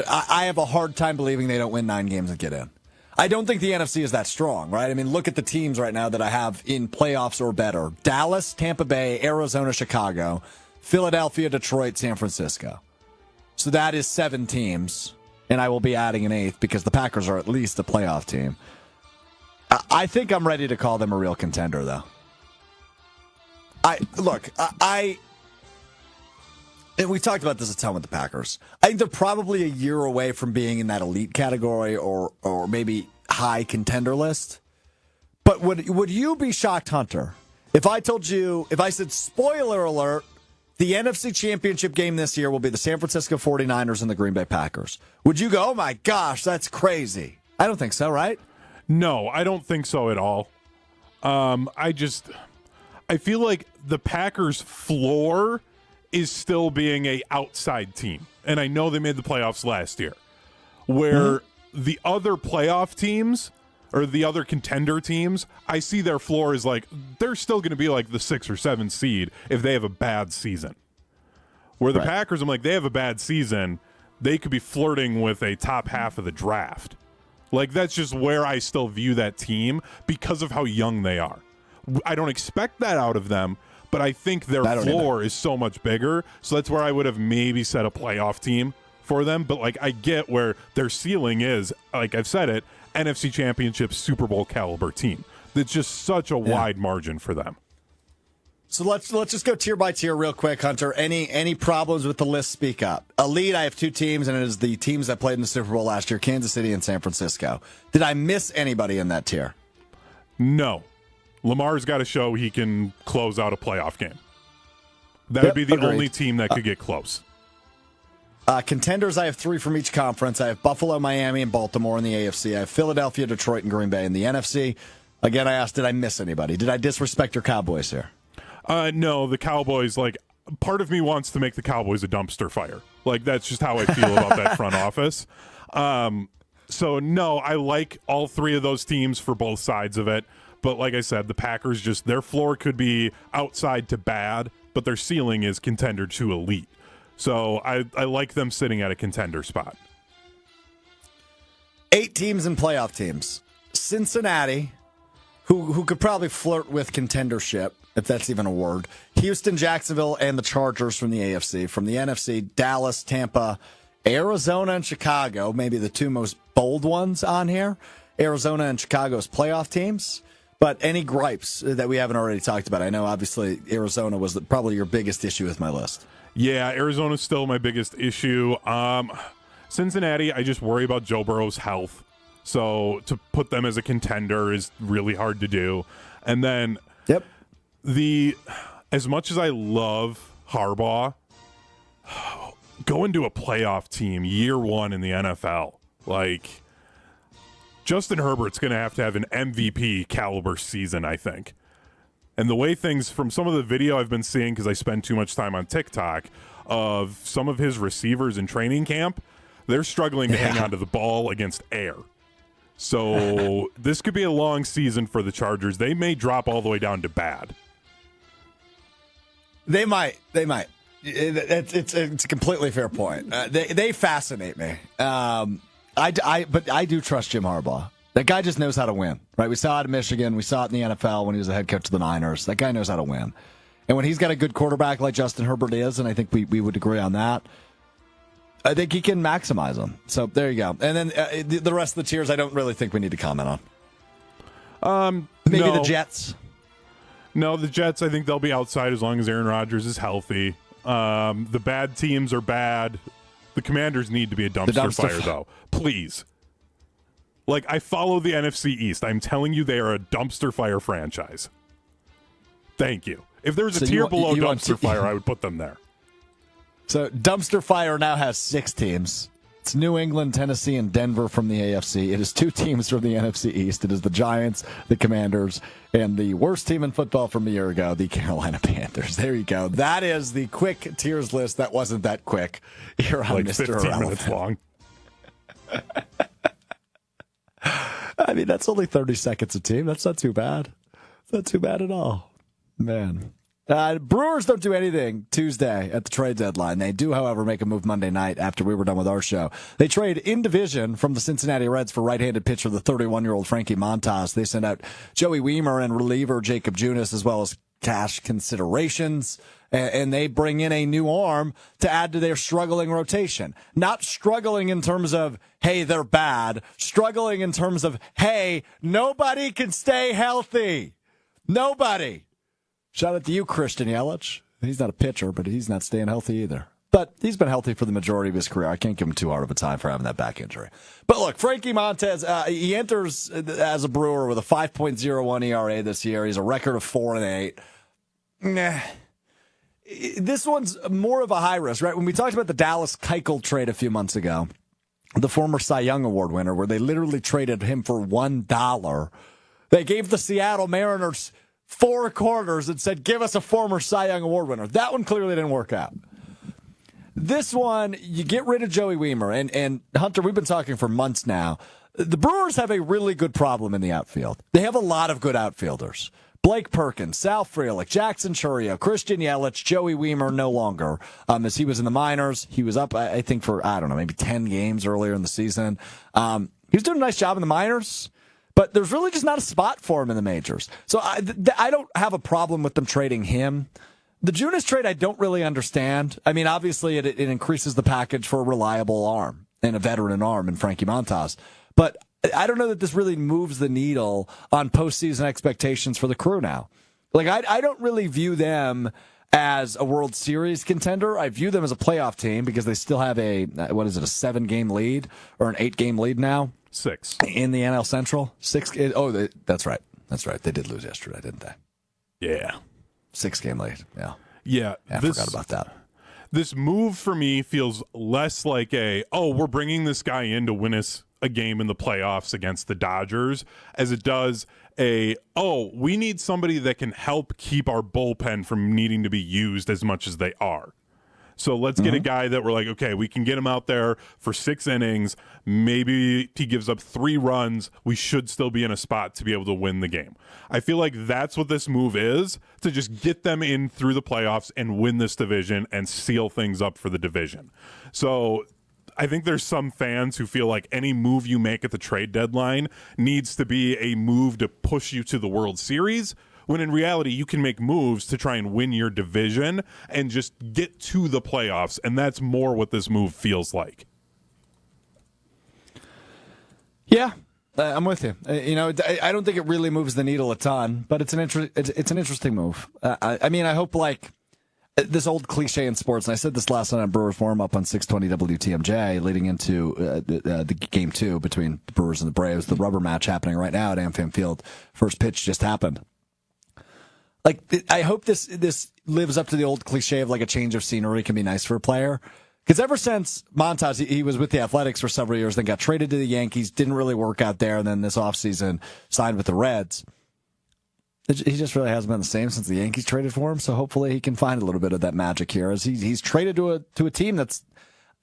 I have a hard time believing they don't win 9 games and get in. I don't think the NFC is that strong, right? I mean, look at the teams right now that I have in playoffs or better. Dallas, Tampa Bay, Arizona, Chicago, Philadelphia, Detroit, San Francisco. So that is 7 teams, and I will be adding an 8th because the Packers are at least a playoff team. I think I'm ready to call them a real contender, though. And we talked about this a ton with the Packers. I think they're probably a year away from being in that elite category or maybe high contender list. But would you be shocked, Hunter, if I said, spoiler alert, the NFC Championship game this year will be the San Francisco 49ers and the Green Bay Packers? Would you go, oh my gosh, that's crazy? I don't think so, right? No, I don't think so at all. I feel like the Packers' floor is still being a outside team. And I know they made the playoffs last year. Where the other playoff teams or the other contender teams, I see their floor is like, they're still going to be like the 6 or 7 seed if they have a bad season. Where the Packers, I'm like, they have a bad season, they could be flirting with a top half of the draft. Like, that's just where I still view that team because of how young they are. I don't expect that out of them, but I think their floor is so much bigger. So that's where I would have maybe set a playoff team for them. But, like, I get where their ceiling is, like I've said it, NFC Championship, Super Bowl caliber team. It's just such a wide margin for them. So let's just go tier by tier real quick, Hunter. Any problems with the list, speak up. Elite, I have 2 teams, and it is the teams that played in the Super Bowl last year, Kansas City and San Francisco. Did I miss anybody in that tier? No. Lamar's got to show he can close out a playoff game. That would be the only team that could get close. Contenders, I have 3 from each conference. I have Buffalo, Miami, and Baltimore in the AFC. I have Philadelphia, Detroit, and Green Bay in the NFC. Again, I asked, did I miss anybody? Did I disrespect your Cowboys here? No, the Cowboys, like, part of me wants to make the Cowboys a dumpster fire. Like, that's just how I feel about that front office. So, no, I like all 3 of those teams for both sides of it. But like I said, the Packers, just their floor could be outside to bad, but their ceiling is contender to elite. So I like them sitting at a contender spot. 8 teams and playoff teams. Cincinnati, who could probably flirt with contendership, if that's even a word. Houston, Jacksonville, and the Chargers from the AFC. From the NFC, Dallas, Tampa, Arizona, and Chicago, maybe the 2 most bold ones on here. Arizona and Chicago's playoff teams. But any gripes that we haven't already talked about? I know, obviously, Arizona was probably your biggest issue with my list. Yeah, Arizona's still my biggest issue. Cincinnati, I just worry about Joe Burrow's health. So to put them as a contender is really hard to do. And then as much as I love Harbaugh, going to a playoff team year 1 in the NFL, like, Justin Herbert's going to have an MVP caliber season, I think. And the way things, from some of the video I've been seeing, because I spend too much time on TikTok, of some of his receivers in training camp, they're struggling to hang on to the ball against air. So this could be a long season for the Chargers. They may drop all the way down to bad. They might. It's a completely fair point. They fascinate me. But I do trust Jim Harbaugh. That guy just knows how to win, right? We saw it in Michigan. We saw it in the NFL when he was the head coach of the Niners. That guy knows how to win. And when he's got a good quarterback like Justin Herbert is, and I think we would agree on that, I think he can maximize them. So there you go. And then the rest of the tiers, I don't really think we need to comment on. Maybe no. the Jets. No, the Jets, I think they'll be outside as long as Aaron Rodgers is healthy. The bad teams are bad. The Commanders need to be a dumpster fire, though. Please. Like, I follow the NFC East. I'm telling you, they are a dumpster fire franchise. Thank you. If there was a tier below dumpster fire, I would put them there. So dumpster fire now has 6 teams. It's New England, Tennessee, and Denver from the AFC. It is 2 teams from the NFC East. It is the Giants, the Commanders, and the worst team in football from a year ago, the Carolina Panthers. There you go. That is the quick tiers list that wasn't that quick here on like Mr. 15 Irrelevant. minutes long. I mean, that's only 30 seconds a team. That's not too bad. It's not too bad at all. Man. Brewers don't do anything Tuesday at the trade deadline. They do, however, make a move Monday night after we were done with our show. They trade in division from the Cincinnati Reds for right-handed pitcher, the 31-year-old Frankie Montas. They send out Joey Wiemer and reliever Jacob Junis, as well as cash considerations. And they bring in a new arm to add to their struggling rotation. Not struggling in terms of, hey, they're bad. Struggling in terms of, hey, nobody can stay healthy. Nobody. Shout out to you, Christian Yelich. He's not a pitcher, but he's not staying healthy either. But he's been healthy for the majority of his career. I can't give him too hard of a time for having that back injury. But look, Frankie Montas, he enters as a Brewer with a 5.01 ERA this year. He's a record of 4-8. Nah. This one's more of a high risk, right? When we talked about the Dallas Keuchel trade a few months ago, the former Cy Young Award winner, where they literally traded him for $1. They gave the Seattle Mariners 4 quarters and said, give us a former Cy Young Award winner. That one clearly didn't work out. This one, you get rid of Joey Wiemer. And Hunter, we've been talking for months now. The Brewers have a really good problem in the outfield. They have a lot of good outfielders. Blake Perkins, Sal Frelick, Jackson Chourio, Christian Yelich, Joey Wiemer no longer. As he was in the minors, he was up, I think, for, maybe 10 games earlier in the season. He was doing a nice job in the minors. But there's really just not a spot for him in the majors. So I don't have a problem with them trading him. The Junis trade I don't really understand. I mean, obviously it increases the package for a reliable arm and a veteran arm in Frankie Montas. But I don't know that this really moves the needle on postseason expectations for the Crew now. Like, I don't really view them as a World Series contender. I view them as a playoff team because they still have a 7-game lead or an 8-game lead now? 6. In the NL Central? 6. That's right. That's right. They did lose yesterday, didn't they? Yeah. 6-game lead. Yeah. Yeah. I forgot about that. This move for me feels less like we're bringing this guy in to win us a game in the playoffs against the Dodgers, as it does we need somebody that can help keep our bullpen from needing to be used as much as they are. So let's get a guy that we're like, okay, we can get him out there for 6 innings. Maybe he gives up 3 runs. We should still be in a spot to be able to win the game. I feel like that's what this move is, to just get them in through the playoffs and win this division and seal things up for the division. So I think there's some fans who feel like any move you make at the trade deadline needs to be a move to push you to the World Series, when in reality you can make moves to try and win your division and just get to the playoffs, and that's more what this move feels like. Yeah, I'm with you. I don't think it really moves the needle a ton, but it's an interesting move. I hope, like, this old cliche in sports, and I said this last night on Brewers warm-up on 620 WTMJ, leading into the Game 2 between the Brewers and the Braves, the rubber match happening right now at AmFam Field. First pitch just happened. Like, I hope this lives up to the old cliche of, like, a change of scenery can be nice for a player. Because ever since Montas, he was with the Athletics for several years, then got traded to the Yankees, didn't really work out there, and then this offseason signed with the Reds. He just really hasn't been the same since the Yankees traded for him. So hopefully he can find a little bit of that magic here as he's traded to a team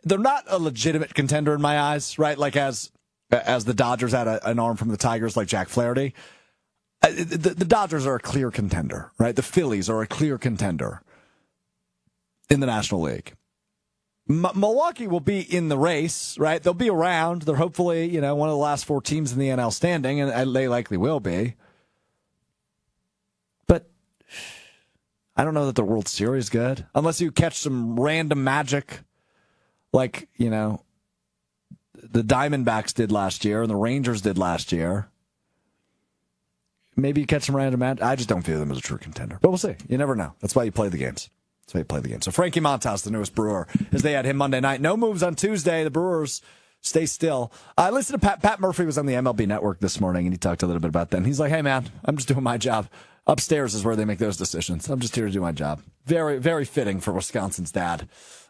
they're not a legitimate contender in my eyes, right? Like as the Dodgers had an arm from the Tigers like Jack Flaherty. The Dodgers are a clear contender, right? The Phillies are a clear contender in the National League. Milwaukee will be in the race, right? They'll be around. They're hopefully, one of the last 4 teams in the NL standing, and they likely will be. But I don't know that the World Series is good. Unless you catch some random magic like, the Diamondbacks did last year and the Rangers did last year. Maybe you catch some random magic. I just don't view them as a true contender. But we'll see. You never know. That's why you play the games. So Frankie Montas, the newest Brewer, as they had him Monday night. No moves on Tuesday. The Brewers stay still. I listened to Pat Murphy was on the MLB Network this morning, and he talked a little bit about that. And he's like, hey, man, I'm just doing my job. Upstairs is where they make those decisions. I'm just here to do my job. Very, very fitting for Wisconsin's dad,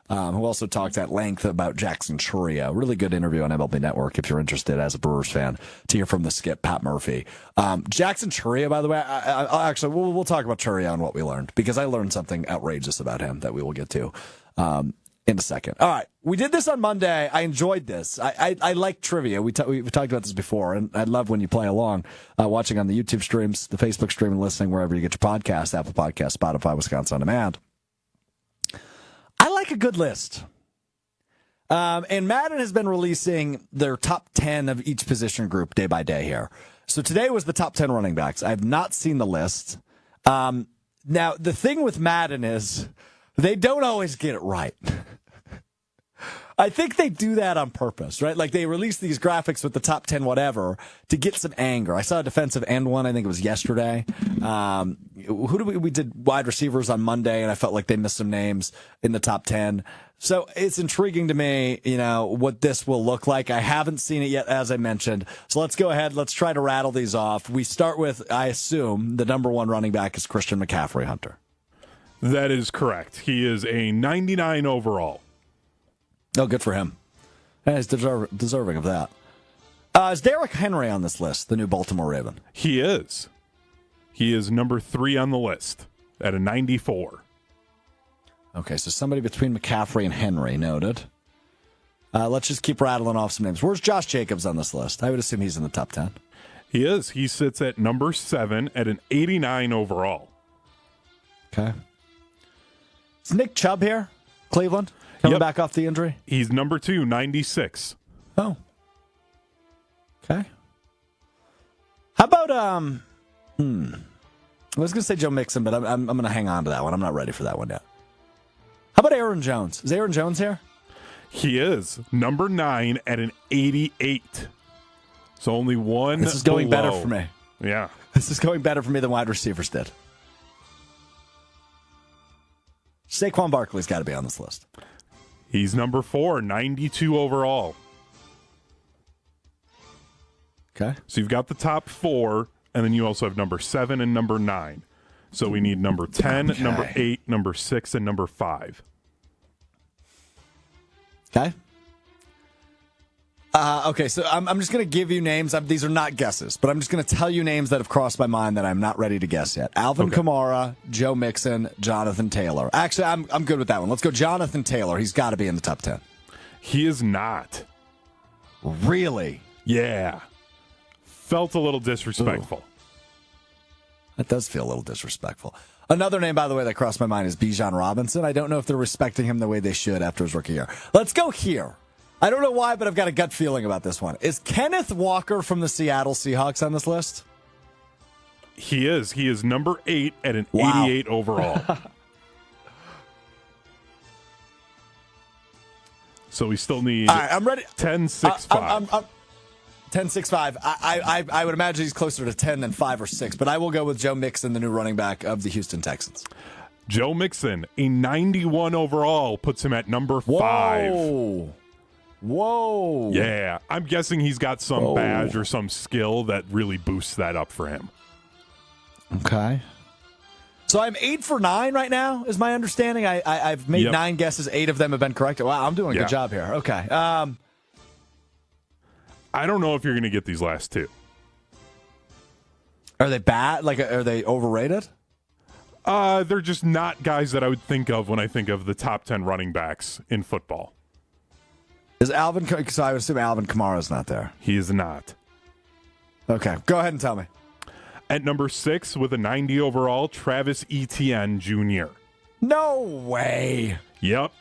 who also talked at length about Jackson Chourio. Really good interview on MLB Network if you're interested as a Brewers fan to hear from the skip, Pat Murphy. Jackson Chourio, by the way, we'll talk about Chourio and what we learned because I learned something outrageous about him that we will get to in a second. All right. We did this on Monday. I enjoyed this. I like trivia. We talked about this before, and I love when you play along, watching on the YouTube streams, the Facebook stream, and listening wherever you get your podcast, Apple Podcasts, Spotify, Wisconsin On Demand. I like a good list. And Madden has been releasing their top 10 of each position group day by day here. So today was the top 10 running backs. I have not seen the list. Now, the thing with Madden is they don't always get it right. I think they do that on purpose, right? Like they release these graphics with the top 10 whatever to get some anger. I saw a defensive end one, I think it was yesterday. We did wide receivers on Monday, and I felt like they missed some names in the top 10. So it's intriguing to me, what this will look like. I haven't seen it yet, as I mentioned. So let's go ahead. Let's try to rattle these off. We start with, I assume, the number 1 running back is Christian McCaffrey, Hunter. That is correct. He is a 99 overall. Oh, good for him. He's deserving of that. Is Derrick Henry on this list, the new Baltimore Raven? He is. He is number 3 on the list at a 94. Okay, so somebody between McCaffrey and Henry, noted. Let's just keep rattling off some names. Where's Josh Jacobs on this list? I would assume he's in the top 10. He is. He sits at number 7 at an 89 overall. Okay. Is Nick Chubb here? Cleveland? Coming back off the injury? He's number 2, 96. Oh. Okay. How about, I was going to say Joe Mixon, but I'm going to hang on to that one. I'm not ready for that one yet. How about Aaron Jones? Is Aaron Jones here? He is. Number 9 at an 88. So only one This is going below. better for me. Yeah. This is going better for me than wide receivers did. Saquon Barkley's got to be on this list. He's number 4, 92 overall. Okay. So you've got the top 4, and then you also have number 7 and number 9. So we need number 10, number 8, number 6, and number 5. Okay. Okay, so I'm just going to give you names. These are not guesses, but I'm just going to tell you names that have crossed my mind that I'm not ready to guess yet. Alvin Kamara, Joe Mixon, Jonathan Taylor. Actually, I'm good with that one. Let's go Jonathan Taylor. He's got to be in the top 10. He is not. Really? Yeah. Felt a little disrespectful. Ooh. That does feel a little disrespectful. Another name, by the way, that crossed my mind is Bijan Robinson. I don't know if they're respecting him the way they should after his rookie year. Let's go here. I don't know why, but I've got a gut feeling about this one. Is Kenneth Walker from the Seattle Seahawks on this list? He is. He is number 8 at an 88 overall. So we still need I'm ready. 10, 6, 5. 10, 6, 5. I would imagine he's closer to 10 than 5 or 6, but I will go with Joe Mixon, the new running back of the Houston Texans. Joe Mixon, a 91 overall, puts him at number 5. Whoa. Yeah. I'm guessing he's got some badge or some skill that really boosts that up for him. Okay. So I'm 8 for 9 right now, is my understanding. I've made 9 guesses. 8 of them have been correct. Wow, I'm doing a good job here. Okay. I don't know if you're going to get these last 2. Are they bad? Like, are they overrated? They're just not guys that I would think of when I think of the top 10 running backs in football. Is Alvin? So I would assume Alvin Kamara's not there. He is not. Okay, go ahead and tell me. At number 6 with a 90 overall, Travis Etienne Jr. No way. Yep.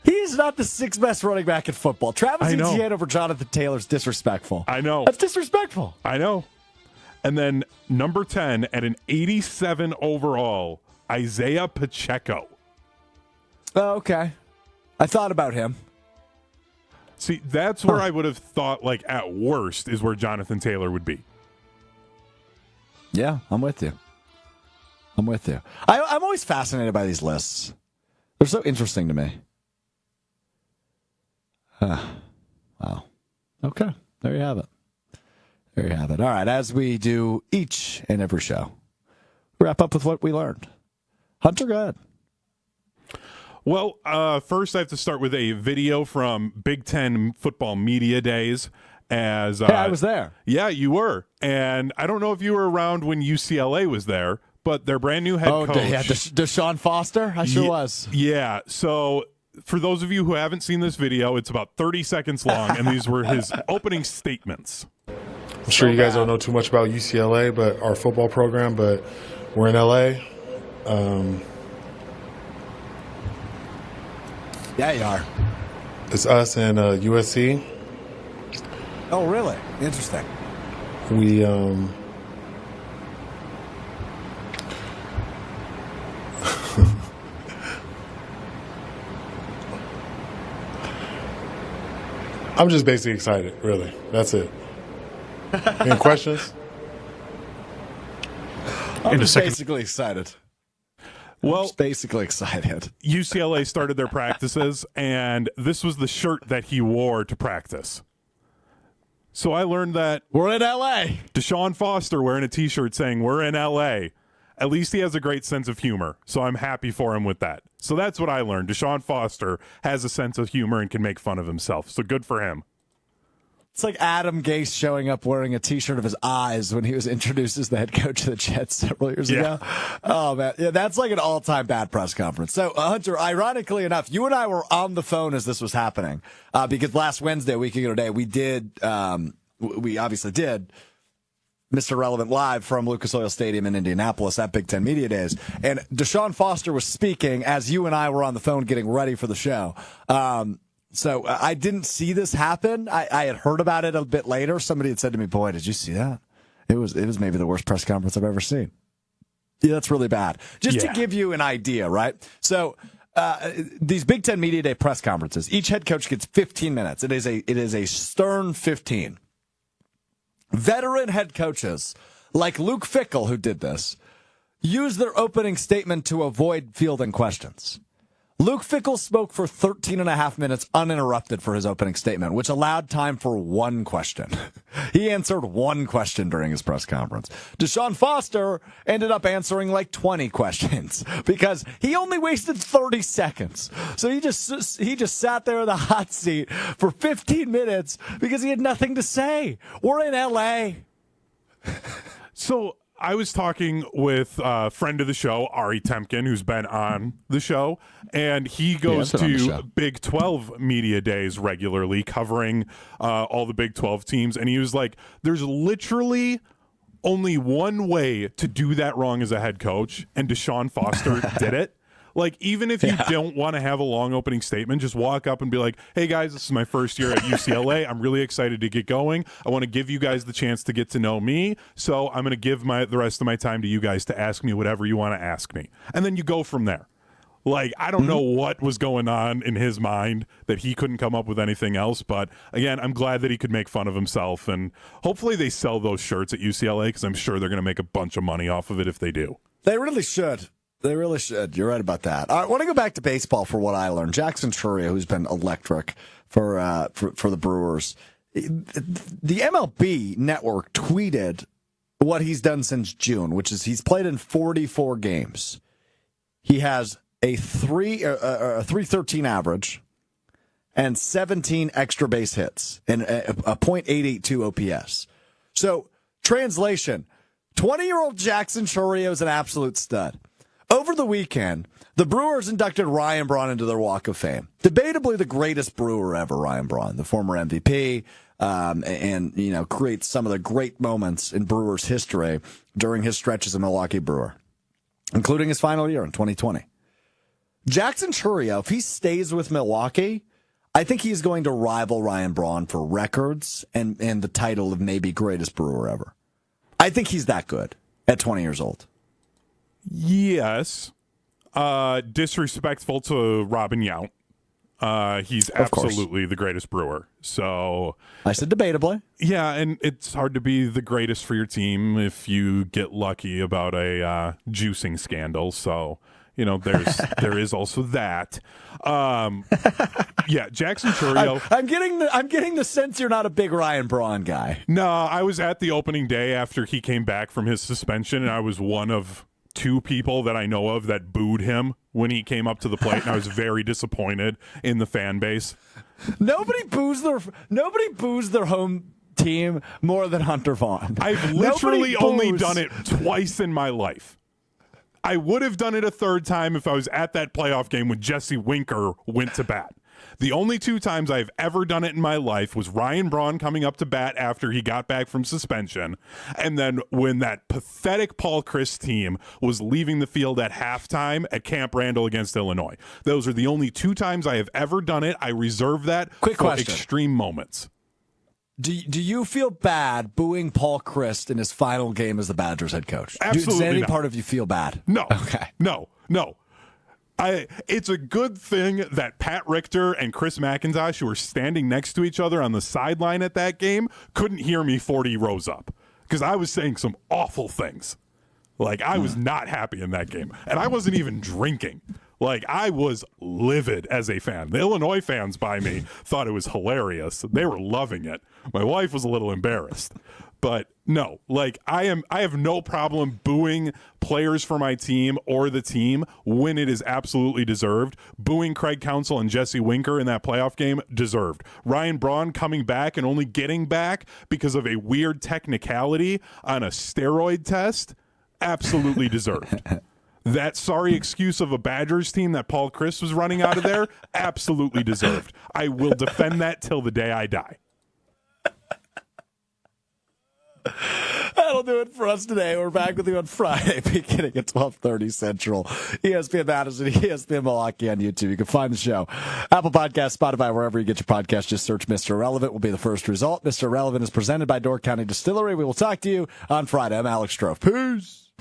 He's not the 6th best running back in football. Travis I know. Etienne over Jonathan Taylor's disrespectful. I know. That's disrespectful. I know. And then number 10 at an 87 overall, Isaiah Pacheco. Oh, okay. I thought about him. See, that's where I would have thought, like, at worst is where Jonathan Taylor would be. Yeah, I'm with you. I'm always fascinated by these lists. They're so interesting to me. Wow. Okay, there you have it. There you have it. All right, as we do each and every show, wrap up with what we learned. Hunter, go ahead. Well, first I have to start with a video from Big Ten football media days. As I was there. Yeah, you were. And I don't know if you were around when UCLA was there, but their brand new head coach. Yeah, Deshaun Foster? I sure was. Yeah. So for those of you who haven't seen this video, it's about 30 seconds long, and these were his opening statements. I'm sure you guys don't know too much about UCLA, but our football program, but we're in LA. Yeah, you are. It's us and USC. Oh, really? Interesting. We I'm just basically excited, really. That's it. Any questions? I'm just basically excited. Well, basically excited. UCLA started their practices, and this was the shirt that he wore to practice. So I learned that we're in L.A. Deshaun Foster wearing a T-shirt saying we're in L.A. At least he has a great sense of humor, so I'm happy for him with that. So that's what I learned. Deshaun Foster has a sense of humor and can make fun of himself, so good for him. It's like Adam Gase showing up wearing a T-shirt of his eyes when he was introduced as the head coach of the Jets several years ago. Oh, man. Yeah, that's like an all-time bad press conference. So, Hunter, ironically enough, you and I were on the phone as this was happening because last Wednesday, a week ago today, we obviously did Mr. Relevant live from Lucas Oil Stadium in Indianapolis at Big Ten Media Days. And Deshaun Foster was speaking as you and I were on the phone getting ready for the show. So I didn't see this happen. I had heard about it a bit later. Somebody had said to me, boy, did you see that? It was maybe the worst press conference I've ever seen. Yeah, that's really bad. Just to give you an idea, right? So these Big Ten Media Day press conferences, each head coach gets 15 minutes. It is a stern 15. Veteran head coaches like Luke Fickell, who did this, use their opening statement to avoid fielding questions. Luke Fickell spoke for 13 and a half minutes uninterrupted for his opening statement, which allowed time for one question. He answered one question during his press conference. Deshaun Foster ended up answering like 20 questions because he only wasted 30 seconds. So he just sat there in the hot seat for 15 minutes because he had nothing to say. We're in L.A. So I was talking with a friend of the show, Ari Temkin, who's been on the show, and he goes to Big 12 media days regularly, covering all the Big 12 teams. And he was like, there's literally only one way to do that wrong as a head coach, and Deshaun Foster did it. Like, even if you don't want to have a long opening statement, just walk up and be like, hey, guys, this is my first year at UCLA. I'm really excited to get going. I want to give you guys the chance to get to know me. So I'm going to give the rest of my time to you guys to ask me whatever you want to ask me. And then you go from there. Like, I don't know what was going on in his mind that he couldn't come up with anything else. But, again, I'm glad that he could make fun of himself. And hopefully they sell those shirts at UCLA because I'm sure they're going to make a bunch of money off of it if they do. They really should. They really should. You're right about that. I want to go back to baseball for what I learned. Jackson Chourio, who's been electric for the Brewers. The MLB network tweeted what he's done since June, which is he's played in 44 games. He has a 313 average and 17 extra base hits and a .882 OPS. So Translation, 20-year-old Jackson Chourio is an absolute stud. Over the weekend, the Brewers inducted Ryan Braun into their Walk of Fame. Debatably the greatest Brewer ever, Ryan Braun, the former MVP, and creates some of the great moments in Brewers history during his stretch as a Milwaukee Brewer, including his final year in 2020. Jackson Chourio, if he stays with Milwaukee, I think he's going to rival Ryan Braun for records and the title of maybe greatest Brewer ever. I think he's that good at 20 years old. Yes. Disrespectful to Robin Yount. He's absolutely the greatest Brewer. So I said debatably. Yeah, and it's hard to be the greatest for your team if you get lucky about a juicing scandal. So, there is also that. Yeah, Jackson Chourio. I'm getting the sense you're not a big Ryan Braun guy. No, I was at the opening day after he came back from his suspension, and I was one of 2 people that I know of that booed him when he came up to the plate, and I was very disappointed in the fan base. Nobody boos their home team more than Hunter Vaughn. I've literally only done it twice in my life. I would have done it a third time if I was at that playoff game when Jesse Winker went to bat. The only 2 times I've ever done it in my life was Ryan Braun coming up to bat after he got back from suspension, and then when that pathetic Paul Chryst team was leaving the field at halftime at Camp Randall against Illinois. Those are the only 2 times I have ever done it. I reserve that for extreme moments. Do you feel bad booing Paul Chryst in his final game as the Badgers head coach? Absolutely Does any not. part of you feel bad? No. Okay. No. It's a good thing that Pat Richter and Chris McIntosh, who were standing next to each other on the sideline at that game, couldn't hear me 40 rows up because I was saying some awful things. Like, I was not happy in that game, and I wasn't even drinking. Like, I was livid as a fan. The Illinois fans by me thought it was hilarious. They were loving it. My wife was a little embarrassed. But no, like, I have no problem booing players for my team or the team when it is absolutely deserved. Booing Craig Counsell and Jesse Winker in that playoff game, deserved. Ryan Braun coming back and only getting back because of a weird technicality on a steroid test, absolutely deserved. That sorry excuse of a Badgers team that Paul Chryst was running out of there, absolutely deserved. I will defend that till the day I die. That'll do it for us today. We're back with you on Friday, beginning at 12:30 Central. ESPN Madison, ESPN Milwaukee on YouTube. You can find the show. Apple Podcasts, Spotify, wherever you get your podcast. Just search Mr. Irrelevant will be the first result. Mr. Irrelevant is presented by Door County Distillery. We will talk to you on Friday. I'm Alex Strouf. Peace.